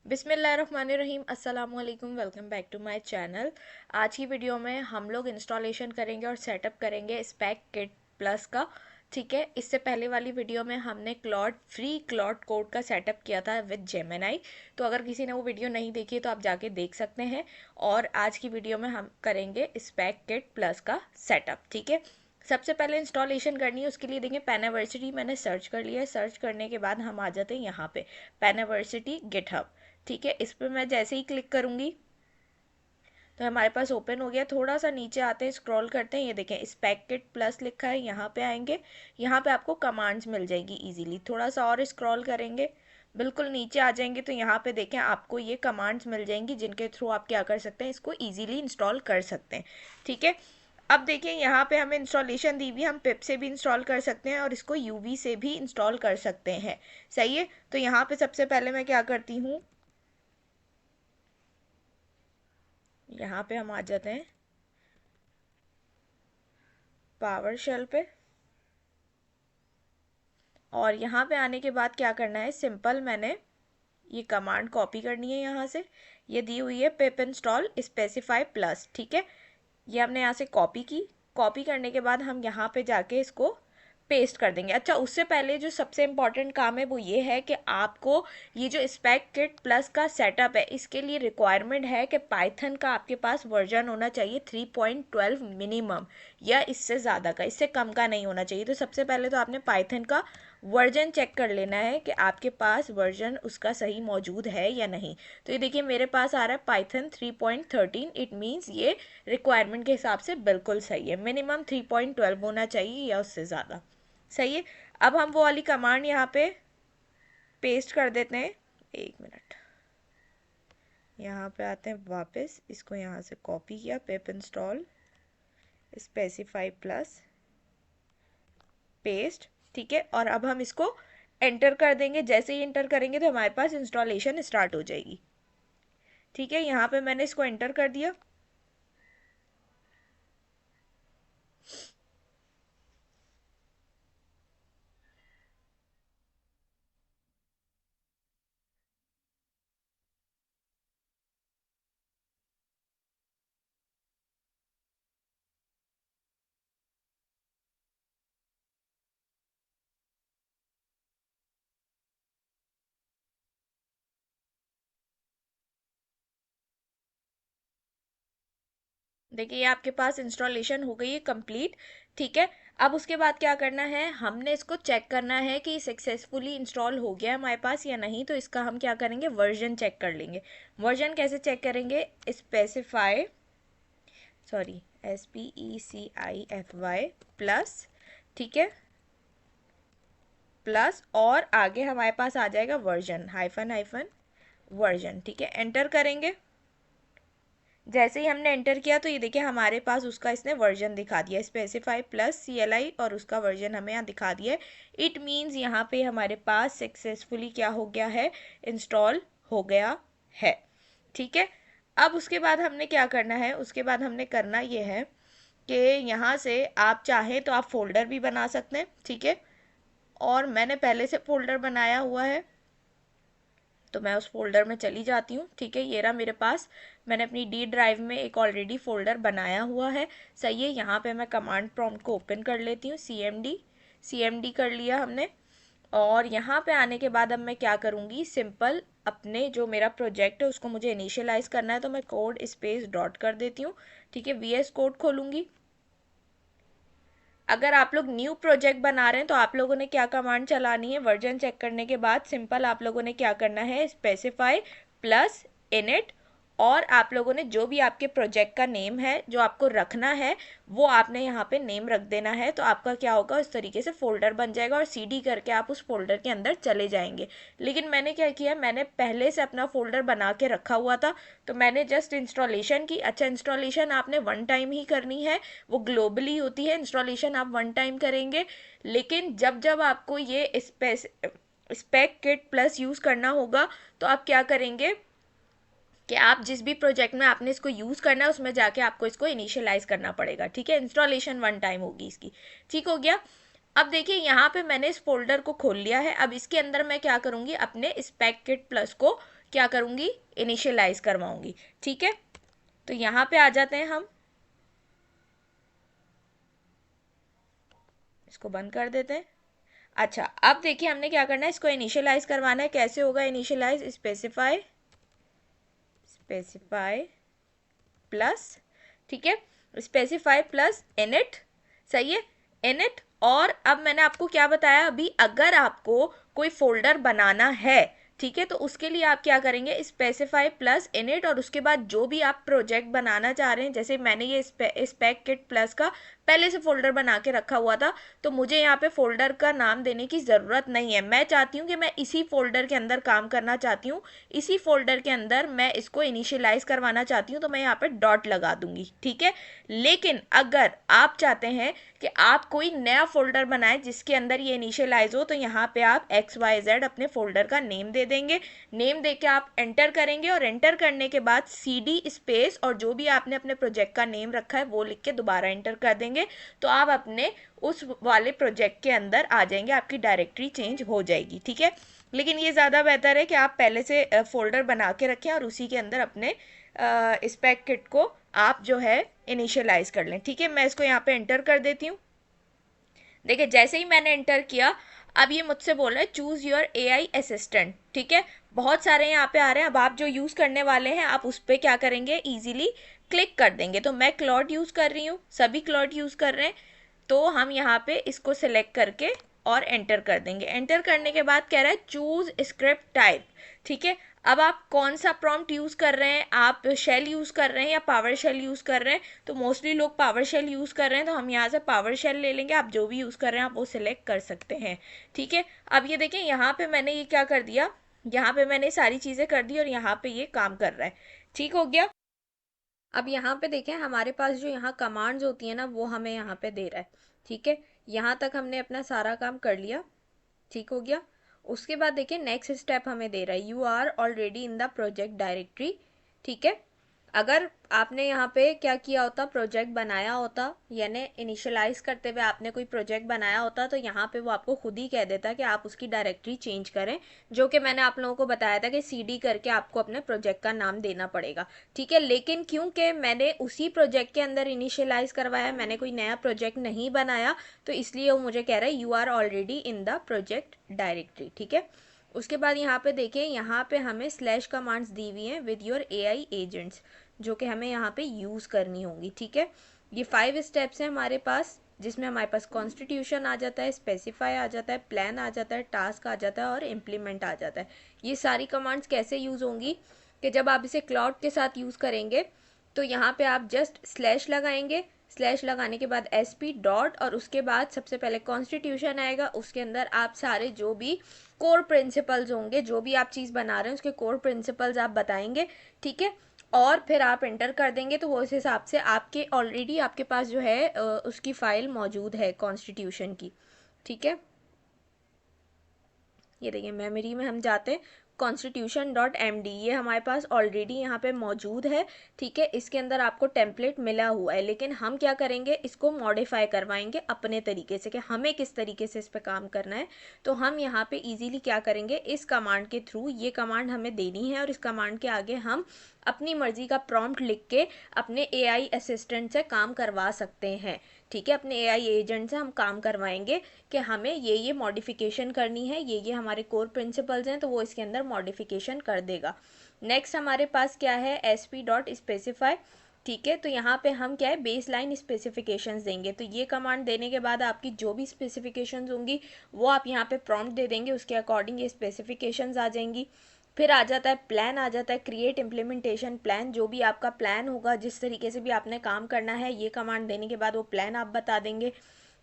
बिस्मिल्लाहिर्रहमानिर्रहीम अस्सलामुअलैकुम। Welcome back to my channel. आज की वीडियो में हम लोग इंस्टॉलेशन करेंगे और सेटअप करेंगे स्पेक किट प्लस का। ठीक है, इससे पहले वाली वीडियो में हमने फ्री क्लॉड कोड का सेटअप किया था विद जेमिनी। तो अगर किसी ने वो वीडियो नहीं देखी तो आप जाके देख सकते हैं। और आज की वीडियो में हम करेंगे स्पेक किट प्लस का सेटअप। ठीक है, सबसे पहले इंस्टॉलेशन करनी है, उसके लिए देखिए पेनावर्सिटी मैंने सर्च कर लिया है। सर्च करने के बाद हम आ जाते हैं यहाँ पे पेनावर्सिटी गिटहब। ठीक है, इस पर मैं जैसे ही क्लिक करूंगी तो हमारे पास ओपन हो गया। थोड़ा सा नीचे आते हैं, स्क्रॉल करते हैं, ये देखें स्पेक किट प्लस लिखा है, यहाँ पे आएंगे। यहाँ पे आपको कमांड्स मिल जाएगी इजीली। थोड़ा सा और स्क्रॉल करेंगे, बिल्कुल नीचे आ जाएंगे तो यहाँ पे देखें आपको ये कमांड्स मिल जाएंगी जिनके थ्रू आप क्या कर सकते हैं, इसको ईजिली इंस्टॉल कर सकते हैं। ठीक है, अब देखिए यहाँ पे हमें इंस्टॉलेशन दी हुई, हम पिप से भी इंस्टॉल कर सकते हैं और इसको यूवी से भी इंस्टॉल कर सकते हैं। सही है, तो यहाँ पे सबसे पहले मैं क्या करती हूँ, यहाँ पे हम आ जाते हैं पावर शेल पे। और यहाँ पे आने के बाद क्या करना है, सिंपल मैंने ये कमांड कॉपी करनी है यहाँ से। ये दी हुई है पिप इंस्टॉल स्पेसिफाई प्लस। ठीक है, ये हमने यहाँ से कॉपी की। कॉपी करने के बाद हम यहाँ पे जाके इसको पेस्ट कर देंगे। अच्छा, उससे पहले जो सबसे इम्पॉर्टेंट काम है वो ये है कि आपको ये जो स्पेक किट प्लस का सेटअप है, इसके लिए रिक्वायरमेंट है कि पाइथन का आपके पास वर्जन होना चाहिए 3.12 मिनिमम, या इससे ज़्यादा का, इससे कम का नहीं होना चाहिए। तो सबसे पहले तो आपने पाइथन का वर्जन चेक कर लेना है कि आपके पास वर्जन उसका सही मौजूद है या नहीं। तो ये देखिए मेरे पास आ रहा है पाइथन 3.13। इट मीन्स ये रिक्वायरमेंट के हिसाब से बिल्कुल सही है। मिनिमम 3.12 होना चाहिए या उससे ज़्यादा। सही है, अब हम वो वाली कमांड यहाँ पे पेस्ट कर देते हैं। एक मिनट, यहाँ पे आते हैं वापस, इसको यहाँ से कॉपी किया, पिप इंस्टॉल स्पेसिफाई प्लस पेस्ट। ठीक है, और अब हम इसको एंटर कर देंगे। जैसे ही एंटर करेंगे तो हमारे पास इंस्टॉलेशन स्टार्ट हो जाएगी। ठीक है, यहाँ पे मैंने इसको एंटर कर दिया। देखिए ये आपके पास इंस्टॉलेशन हो गई है कंप्लीट। ठीक है, अब उसके बाद क्या करना है, हमने इसको चेक करना है कि सक्सेसफुली इंस्टॉल हो गया हमारे पास या नहीं। तो इसका हम क्या करेंगे, वर्जन चेक कर लेंगे। वर्जन कैसे चेक करेंगे, स्पेसिफाई SPECIFY प्लस। ठीक है, प्लस और आगे हमारे पास आ जाएगा वर्जन, हाइफन हाइफन वर्जन। ठीक है, एंटर करेंगे। जैसे ही हमने एंटर किया तो ये देखिए हमारे पास उसका इसने वर्जन दिखा दिया, स्पेसिफाई प्लस CLI, और उसका वर्जन हमें यहाँ दिखा दिया है। इट मीन्स यहाँ पे हमारे पास सक्सेसफुली क्या हो गया है, इंस्टॉल हो गया है। ठीक है, अब उसके बाद हमने क्या करना है, उसके बाद हमने करना ये है कि यहाँ से आप चाहें तो आप फोल्डर भी बना सकते हैं। ठीक है, और मैंने पहले से फोल्डर बनाया हुआ है तो मैं उस फोल्डर में चली जाती हूँ। ठीक है, ये रहा मेरे पास, मैंने अपनी डी ड्राइव में एक ऑलरेडी फोल्डर बनाया हुआ है। सही है, यहाँ पे मैं कमांड प्रॉम्प्ट को ओपन कर लेती हूँ, CMD कर लिया हमने। और यहाँ पे आने के बाद अब मैं क्या करूँगी, सिंपल अपने जो मेरा प्रोजेक्ट है उसको मुझे इनिशियलाइज करना है, तो मैं कोड स्पेस डॉट कर देती हूँ। ठीक है, VS कोड खोलूँगी। अगर आप लोग न्यू प्रोजेक्ट बना रहे हैं तो आप लोगों ने क्या कमांड चलानी है, वर्जन चेक करने के बाद सिंपल आप लोगों ने क्या करना है, स्पेसिफाई प्लस इनिट, और आप लोगों ने जो भी आपके प्रोजेक्ट का नेम है जो आपको रखना है वो आपने यहाँ पे नेम रख देना है। तो आपका क्या होगा, उस तरीके से फोल्डर बन जाएगा और CD करके आप उस फोल्डर के अंदर चले जाएंगे। लेकिन मैंने क्या किया, मैंने पहले से अपना फोल्डर बना के रखा हुआ था, तो मैंने जस्ट इंस्टॉलेशन की। अच्छा, इंस्टॉलेशन आपने वन टाइम ही करनी है, वो ग्लोबली होती है इंस्टॉलेशन, आप वन टाइम करेंगे। लेकिन जब जब आपको ये स्पेक किट प्लस यूज़ करना होगा तो आप क्या करेंगे कि आप जिस भी प्रोजेक्ट में आपने इसको यूज़ करना है उसमें जाके आपको इसको इनिशियलाइज करना पड़ेगा। ठीक है, इंस्टॉलेशन वन टाइम होगी इसकी। ठीक हो गया, अब देखिए यहाँ पे मैंने इस फोल्डर को खोल लिया है। अब इसके अंदर मैं क्या करूँगी, अपने स्पेक किट प्लस को क्या करूँगी, इनिशियलाइज करवाऊँगी। ठीक है, तो यहाँ पे आ जाते हैं हम, इसको बंद कर देते हैं। अच्छा, अब देखिए हमने क्या करना है, इसको इनिशियलाइज करवाना है। कैसे होगा इनिशियलाइज, स्पेसिफाई प्लस, ठीक है, स्पेसिफाई प्लस इनिट, सही है, इनिट। और अब मैंने आपको क्या बताया अभी, अगर आपको कोई फोल्डर बनाना है, ठीक है, तो उसके लिए आप क्या करेंगे, स्पेसिफाई प्लस इनिट, और उसके बाद जो भी आप प्रोजेक्ट बनाना चाह रहे हैं, जैसे मैंने ये स्पेक किट प्लस का पहले से फोल्डर बना के रखा हुआ था, तो मुझे यहाँ पे फोल्डर का नाम देने की ज़रूरत नहीं है। मैं चाहती हूँ कि मैं इसी फोल्डर के अंदर काम करना चाहती हूँ, इसी फोल्डर के अंदर मैं इसको इनिशियलाइज करवाना चाहती हूँ, तो मैं यहाँ पे डॉट लगा दूंगी। ठीक है, लेकिन अगर आप चाहते हैं कि आप कोई नया फोल्डर बनाएं जिसके अंदर ये इनिशियलाइज हो, तो यहाँ पे आप XYZ अपने फोल्डर का नेम दे देंगे। नेम दे के आप एंटर करेंगे, और एंटर करने के बाद CD स्पेस और जो भी आपने अपने प्रोजेक्ट का नेम रखा है वो लिख के दोबारा एंटर कर देंगे, तो आप अपने उस वाले प्रोजेक्ट के अंदर आ जाएंगे, आपकी डायरेक्टरी चेंज हो जाएगी। ठीक है, लेकिन ये ज़्यादा बेहतर है कि आप पहले से फोल्डर बना के रखें और उसी के अंदर अपने स्पेक किट को आप जो है इनिशियलाइज कर लें। ठीक है, मैं इसको यहाँ पे एंटर कर देती हूँ। देखिए जैसे ही मैंने एंटर किया, अब ये मुझसे बोल रहा है चूज योर AI असिस्टेंट। ठीक है, बहुत सारे यहाँ पे आ रहे हैं। अब आप जो यूज़ करने वाले हैं आप उस पर क्या करेंगे, इजीली क्लिक कर देंगे। तो मैं क्लॉड यूज़ कर रही हूँ, सभी क्लॉड यूज़ कर रहे हैं, तो हम यहाँ पे इसको सिलेक्ट करके और एंटर कर देंगे। एंटर करने के बाद कह रहा है चूज स्क्रिप्ट टाइप। ठीक है, अब आप कौन सा प्रॉम्प्ट यूज़ कर रहे हैं, आप शेल यूज़ कर रहे हैं या पावर शेल यूज़ कर रहे हैं, तो मोस्टली लोग पावर शेल यूज़ कर रहे हैं, तो हम यहाँ से पावर शेल ले लेंगे। आप जो भी यूज़ कर रहे हैं आप वो सिलेक्ट कर सकते हैं। ठीक है, अब ये देखें यहाँ पे मैंने ये क्या कर दिया, यहाँ पे मैंने सारी चीज़ें कर दी और यहाँ पे ये काम कर रहा है। ठीक हो गया। अब यहाँ पे देखें हमारे पास जो यहाँ कमांड्स होती है ना, वो हमें यहाँ पे दे रहा है। ठीक है, यहाँ तक हमने अपना सारा काम कर लिया। ठीक हो गया। उसके बाद देखिए नेक्स्ट स्टेप हमें दे रहा है, you are already in the project directory. ठीक है, अगर आपने यहाँ पे क्या किया होता, प्रोजेक्ट बनाया होता, यानी इनिशियलाइज करते हुए आपने कोई प्रोजेक्ट बनाया होता, तो यहाँ पे वो आपको खुद ही कह देता कि आप उसकी डायरेक्टरी चेंज करें, जो कि मैंने आप लोगों को बताया था कि CD करके आपको अपने प्रोजेक्ट का नाम देना पड़ेगा। ठीक है, लेकिन क्योंकि मैंने उसी प्रोजेक्ट के अंदर इनिशियलाइज करवाया, मैंने कोई नया प्रोजेक्ट नहीं बनाया, तो इसलिए वो मुझे कह रहा है you are already in the project directory. ठीक है, उसके बाद यहाँ पे देखिए, यहाँ पे हमें स्लैश कमांड्स दी हुई हैं विद योर AI एजेंट्स, जो कि हमें यहाँ पे यूज़ करनी होंगी। ठीक है, ये 5 स्टेप्स हैं हमारे पास, जिसमें हमारे पास कॉन्स्टिट्यूशन आ जाता है, स्पेसिफाई आ जाता है, प्लान आ जाता है, टास्क आ जाता है और इम्प्लीमेंट आ जाता है। ये सारी कमांड्स कैसे यूज़ होंगी कि जब आप इसे क्लाउड के साथ यूज़ करेंगे, तो यहाँ पे आप जस्ट स्लैश लगाएंगे, स्लैश लगाने के बाद SP डॉट, और उसके बाद सबसे पहले कॉन्स्टिट्यूशन आएगा, उसके अंदर आप सारे जो भी कोर प्रिंसिपल्स होंगे, जो भी आप चीज़ बना रहे हैं उसके कोर प्रिंसिपल्स आप बताएंगे। ठीक है, और फिर आप एंटर कर देंगे, तो वो उस हिसाब से आपके ऑलरेडी आपके पास जो है उसकी फ़ाइल मौजूद है कॉन्स्टिट्यूशन की। ठीक है, ये देखिए मेमोरी में हम जाते हैं, constitution.md, ये हमारे पास ऑलरेडी यहाँ पे मौजूद है। ठीक है, इसके अंदर आपको टेम्पलेट मिला हुआ है, लेकिन हम क्या करेंगे, इसको मॉडिफाई करवाएंगे अपने तरीके से कि हमें किस तरीके से इस पर काम करना है। तो हम यहाँ पे इजीली क्या करेंगे, इस कमांड के थ्रू, ये कमांड हमें देनी है और इस कमांड के आगे हम अपनी मर्जी का प्रॉम्प्ट लिख के अपने AI असिस्टेंट से काम करवा सकते हैं। ठीक है, अपने AI एजेंट से हम काम करवाएंगे कि हमें ये मॉडिफिकेशन करनी है, ये हमारे कोर प्रिंसिपल्स हैं, तो वो इसके अंदर मॉडिफिकेशन कर देगा। नेक्स्ट हमारे पास क्या है, SP डॉट स्पेसिफाई। ठीक है, तो यहाँ पे हम क्या है, बेस लाइन स्पेसिफिकेशंस देंगे। तो ये कमांड देने के बाद आपकी जो भी स्पेसिफिकेशंस होंगी वो आप यहाँ पे प्रॉम्प्ट दे देंगे, उसके अकॉर्डिंग ये स्पेसिफिकेशंस आ जाएंगी। फिर आ जाता है प्लान, आ जाता है क्रिएट इम्प्लीमेंटेशन प्लान। जो भी आपका प्लान होगा, जिस तरीके से भी आपने काम करना है, ये कमांड देने के बाद वो प्लान आप बता देंगे।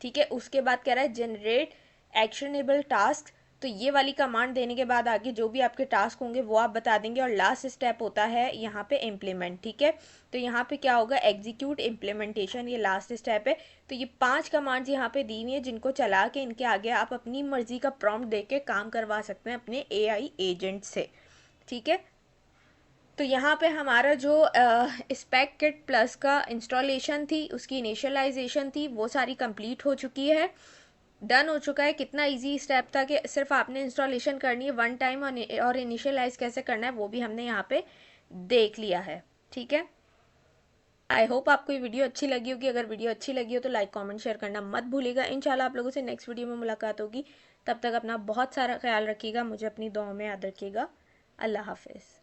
ठीक है, उसके बाद कह रहा है जनरेट एक्शनेबल टास्क। तो ये वाली कमांड देने के बाद आगे जो भी आपके टास्क होंगे वो आप बता देंगे, और लास्ट स्टेप होता है यहाँ पे इम्प्लीमेंट। ठीक है, तो यहाँ पे क्या होगा, एग्जीक्यूट इम्प्लीमेंटेशन, ये लास्ट स्टेप है। तो ये 5 कमांड्स यहाँ पे दी हुई है, जिनको चला के इनके आगे आप अपनी मर्जी का प्रॉम्प्ट दे के काम करवा सकते हैं अपने AI एजेंट से। ठीक है, तो यहाँ पे हमारा जो स्पेक किट प्लस का इंस्टॉलेशन थी, उसकी इनिशियलाइजेशन थी, वो सारी कंप्लीट हो चुकी है। डन हो चुका है। कितना इजी स्टेप था कि सिर्फ आपने इंस्टॉलेशन करनी है वन टाइम, और इनिशियलाइज कैसे करना है वो भी हमने यहाँ पे देख लिया है। ठीक है, आई होप आपको ये वीडियो अच्छी लगी होगी। अगर वीडियो अच्छी लगी हो तो लाइक कमेंट शेयर करना मत भूलिएगा। इंशाल्लाह आप लोगों से नेक्स्ट वीडियो में मुलाकात होगी। तब तक अपना बहुत सारा ख्याल रखिएगा, मुझे अपनी दुआओं में याद रखिएगा। अल्लाह हाफिज़।